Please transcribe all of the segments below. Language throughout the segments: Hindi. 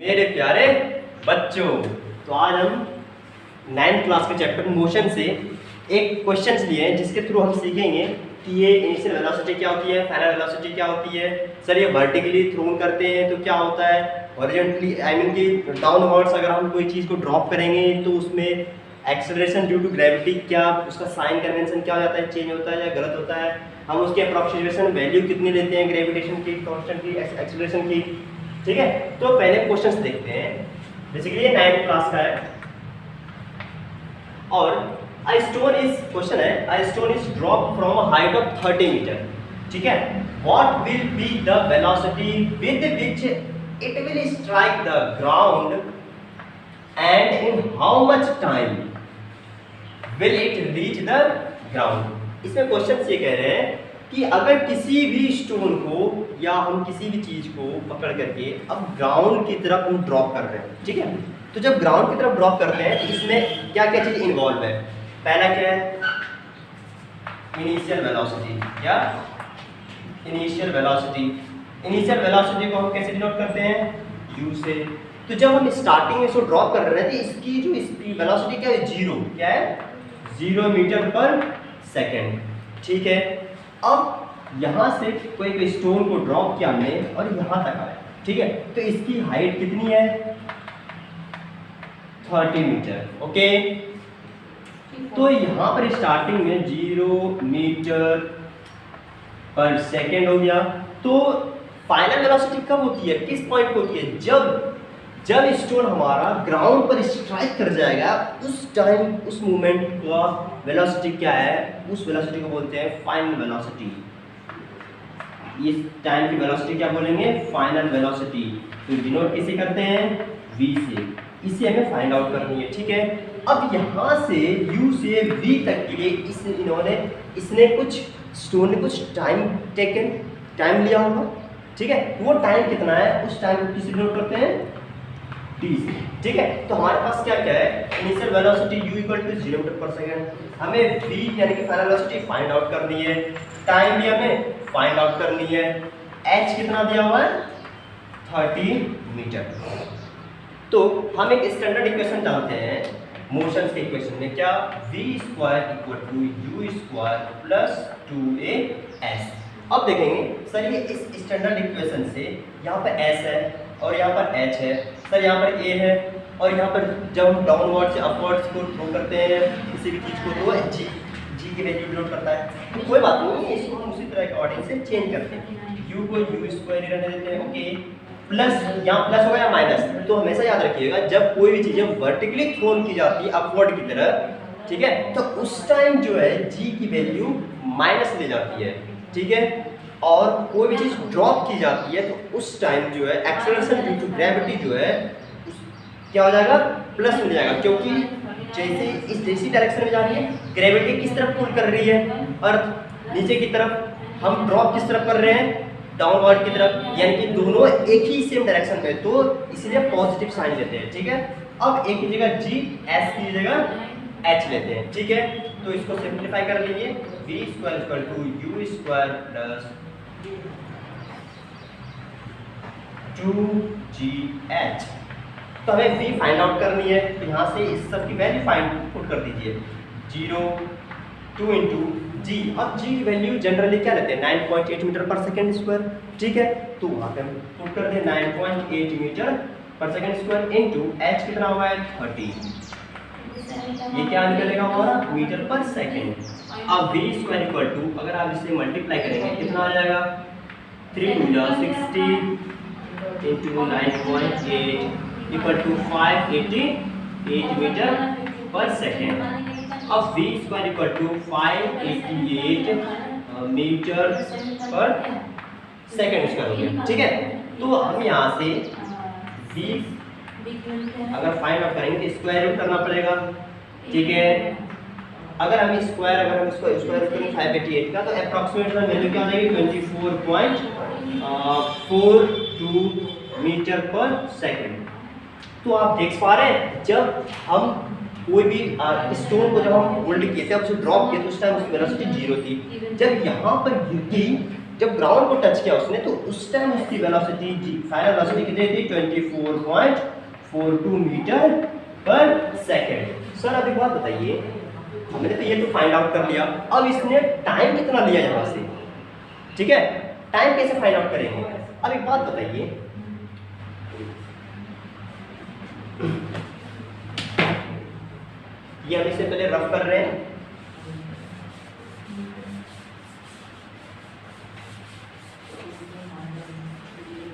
मेरे प्यारे बच्चों, तो आज हम 9th क्लास के चैप्टर मोशन से एक क्वेश्चंस लिए हैं जिसके थ्रू हम सीखेंगे कि ये इनिशियल वेलोसिटी क्या होती है, फाइनल वेलोसिटी क्या होती है। सर ये वर्टिकली थ्रोन करते हैं तो क्या होता है, हॉरिजॉन्टली आई मीन कि डाउनवर्ड्स अगर हम कोई चीज़ को ड्रॉप करेंगे तो उसमें एक्सेलरेशन ड्यू टू ग्रेविटी क्या उसका साइन कन्वेंशन क्या हो जाता है, चेंज होता है या गलत होता है। हम उसकी अप्रॉक्सीमेशन वैल्यू कितनी लेते हैं ग्रेविटेशन की, कांस्टेंट की, एक्सेलरेशन की। ठीक है, तो पहले क्वेश्चंस देखते हैं। बेसिकली ये 9th क्लास का है और अ स्टोन इज क्वेश्चन है, a stone is drop from a height of 30 metre. ठीक है, what will be the velocity with which it will strike the ground and in how much time will it reach the ground. इसमें क्वेश्चन ये कह रहे हैं कि अगर किसी भी स्टोन को या हम किसी भी चीज को पकड़ करके अब ग्राउंड की तरफ हम ड्रॉप कर रहे हैं, ठीक है, तो जब ग्राउंड की तरफ ड्रॉप करते हैं तो इसमें क्या क्या चीज इन्वॉल्व है। पहला क्या है, इनिशियल वेलोसिटी या इनिशियल वेलोसिटी। इनिशियल वेलोसिटी को हम कैसे डिनोट करते हैं, u से। तो जब हम स्टार्टिंग में इसको ड्रॉप कर रहे हैं तो इसकी जो स्पीड वेलोसिटी क्या है, जीरो, क्या है, 0 मीटर पर सेकेंड। ठीक है, अब यहाँ से कोई स्टोन को ड्रॉप किया हमने और यहाँ तक आया, ठीक है, तो इसकी हाइट कितनी है, 30 मीटर। ओके, तो यहाँ पर स्टार्टिंग में 0 मीटर पर सेकेंड हो गया। तो फाइनल वेलोसिटी कब होती है, किस पॉइंट पे होती है, जब स्टोन हमारा ग्राउंड पर स्ट्राइक कर जाएगा उस टाइम उस मूवमेंट का वेलोसिटी क्या है, उस वेलोसिटी को बोलते हैं फाइनल वेलोसिटी। इस टाइम की वेलोसिटी क्या बोलेंगे, फाइनल वेलोसिटी। तो डिनोट किसे करते हैं, v से। इसे हमें फाइंड आउट करनी है। ठीक है, अब यहाँ से u से v तक के लिए इसने कुछ स्टोन ने कुछ टाइम लिया होगा। ठीक है, वो टाइम कितना है, उस टाइम को किसे डिनोट करते हैं, t से। ठीक है, तो हमारे पास क्या क्या है, initial velocity u equal to 0 metre पर सेकंड। हमें v यानी कि फाइनल वेलोसिटी फाइंड आउट करनी है, टाइम भी हमें फाइंड आउट करनी है। h कितना दिया हुआ है, 30 मीटर। तो हम एक स्टैंडर्ड इक्वेशन जानते हैं मोशंस के इक्वेशन में, क्या, v square equal to u square plus 2as। अब देखेंगे सर ये इस स्टैंडर्ड इक्वेशन से यहाँ पर s है और यहाँ पर h है, सर यहाँ पर a है और यहाँ पर जब हम डाउनवर्ड से अपवर्ड्स को थ्रो करते हैं किसी भी चीज़ को तो g की वैल्यू डिनोट करता है। तो कोई बात नहीं, इसको हम उसी तरह के ऑर्डिंग से चेंज करते हैं, u को u स्क्वायर ही रहने देते हैं। ओके, प्लस यहाँ प्लस होगा या माइनस, तो हमेशा याद रखिएगा जब कोई भी चीज़ वर्टिकली थ्रोन की जाती है अपवर्ड की तरह, ठीक है, तो उस टाइम जो है g की वैल्यू माइनस ले जाती है। ठीक है, और कोई भी चीज़ ड्रॉप की जाती है तो उस टाइम जो है एक्सेलरेशन ड्यू टू ग्रेविटी जो है क्या हो जाएगा, प्लस में जाएगा, क्योंकि जैसी डायरेक्शन में जा रही है ग्रेविटी किस तरफ पुल कर रही है, अर्थ नीचे की तरफ, हम ड्रॉप किस तरफ कर रहे हैं, डाउनवर्ड की तरफ, यानी कि दोनों एक ही सेम डायरेक्शन में, तो इसलिए पॉजिटिव साइन देते हैं। ठीक है, अब एक की जगह g, s की जगह h लेते हैं। ठीक है, तो इसको सिंप्लीफाई कर लीजिए, v square equal to u square plus 2gh। तो हमें v फाइंड आउट करनी है, तो यहाँ से इस सब की वैल्यू फाइंड पुट कर दीजिए, 0 2 इंटू जी। अब जी की वैल्यू जनरली क्या लेते हैं, 9.8 मीटर पर सेकेंड स्क्वायर। ठीक है, तो वहाँ पे हम पुट कर दें 9.8 मीटर पर सेकेंड स्क्वायर इंटू एच कितना हुआ है, 30। ये क्या निकलेगा हमारा, मीटर पर सेकेंड। अब v स्क्वायर इक्वल टू, अगर आप इसे मल्टीप्लाई करेंगे कितना आ जाएगा, 3 2 जा 60 इंटू 9.8 इक्वल टू 588 मीटर पर सेकेंड। अब v square equal to 588 metre पर सेकेंड स्क्वायर हो गया। ठीक है, तो हम यहाँ से v अगर फाइंड आउट करेंगे तो स्क्वायर रूट करना पड़ेगा। ठीक है, अगर हम इसको स्क्वायर रूट करेंगे 588 का तो अप्रॉक्सीमेट वैल्यू क्या आ जाएगी, 24.42 मीटर पर सेकेंड। तो आप देख पा रहे हैं जब हम कोई भी स्टोन को जब हम होल्ड किए थे, अब उसे ड्रॉप किए तो उस टाइम उसकी वेलोसिटी 0 थी। जब यहाँ पर गिर गई जब ग्राउंड को टच किया उसने तो उस टाइम उसकी वेलोसिटी फाइनल वेलोसिटी कितनी थी 24.42 मीटर पर सेकेंड। सर अब एक बात बताइए, हमने तो ये तो फाइंड आउट कर लिया, अब इसने टाइम कितना लिया यहाँ से, ठीक है, टाइम कैसे फाइंड आउट करेंगे। अब एक बात बताइए, ये हम इससे पहले रफ कर रहे हैं,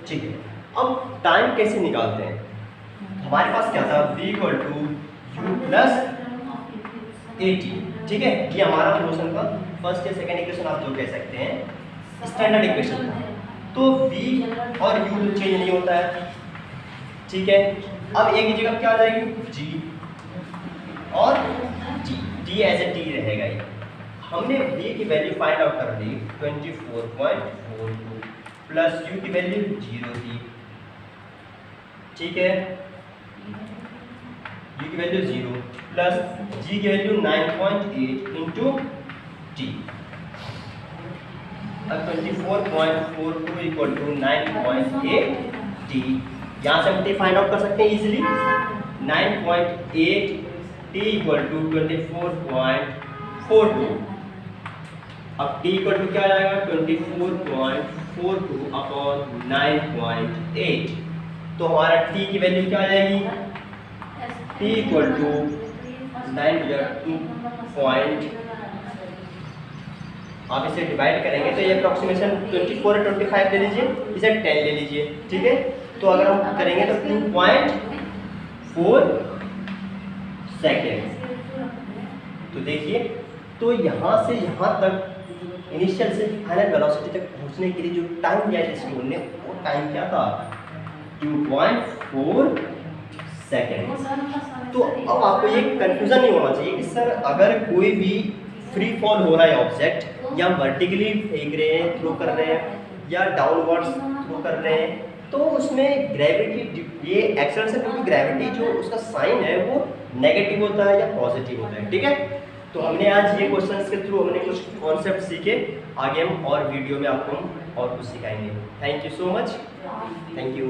ठीक है। अब टाइम कैसे निकालते हैं, हमारे पास क्या था v equal to u plus 80, ठीक है, ये हमारा मोशन का फर्स्ट या सेकंड इक्वेशन आप जो कह सकते हैं स्टैंडर्ड इक्वेशन था। तो v और u तो चेंज नहीं होता है, ठीक है। अब एक ही जगह क्या आ जाएगी g और d एज ए t रहेगा। ये हमने v की वैल्यू फाइंड आउट कर ली 24.42 प्लस u की वैल्यू 0 थी, ठीक है, u की वैल्यू 0 प्लस g की वैल्यू 9.8 इंटू t। अब 24.42 इक्वल टू 9.8 t, यहाँ से हम t फाइंड आउट कर सकते हैं इजीली। 9.8 t equal to 24.42। अब t इक्वल टू क्या आ जाएगा 24.42 अपॉन 9.8। तो हमारा t की वैल्यू क्या आ जाएगी, t इक्वल टू 9.2 आप इसे डिवाइड करेंगे तो ये अप्रोक्सीमेशन 24 और 25 ले लीजिए, इसे 10 ले लीजिए, ठीक है। तो अगर हम करेंगे तो 2.4 सेकेंड। तो देखिए, तो यहाँ से यहाँ तक इनिशियल से फाइनल वेलोसिटी तक पहुँचने के लिए जो टाइम दिया है जिसको हमने, वो टाइम क्या था 2.4 सेकेंड। तो अब आपको ये कंफ्यूजन नहीं होना चाहिए कि सर अगर कोई भी फ्री फॉल हो रहा है ऑब्जेक्ट, या वर्टिकली फेंक रहे हैं, थ्रो कर रहे हैं, या डाउनवर्ड्स थ्रो कर रहे हैं, तो उसमें ग्रेविटी, ये एक्सेलरेशन ड्यू टू ग्रेविटी जो उसका साइन है वो नेगेटिव होता है या पॉजिटिव होता है, ठीक है। तो हमने आज ये क्वेश्चंस के थ्रू हमने कुछ कॉन्सेप्ट सीखे, आगे हम और वीडियो में आपको और कुछ सिखाएंगे। Thank you so much, thank you.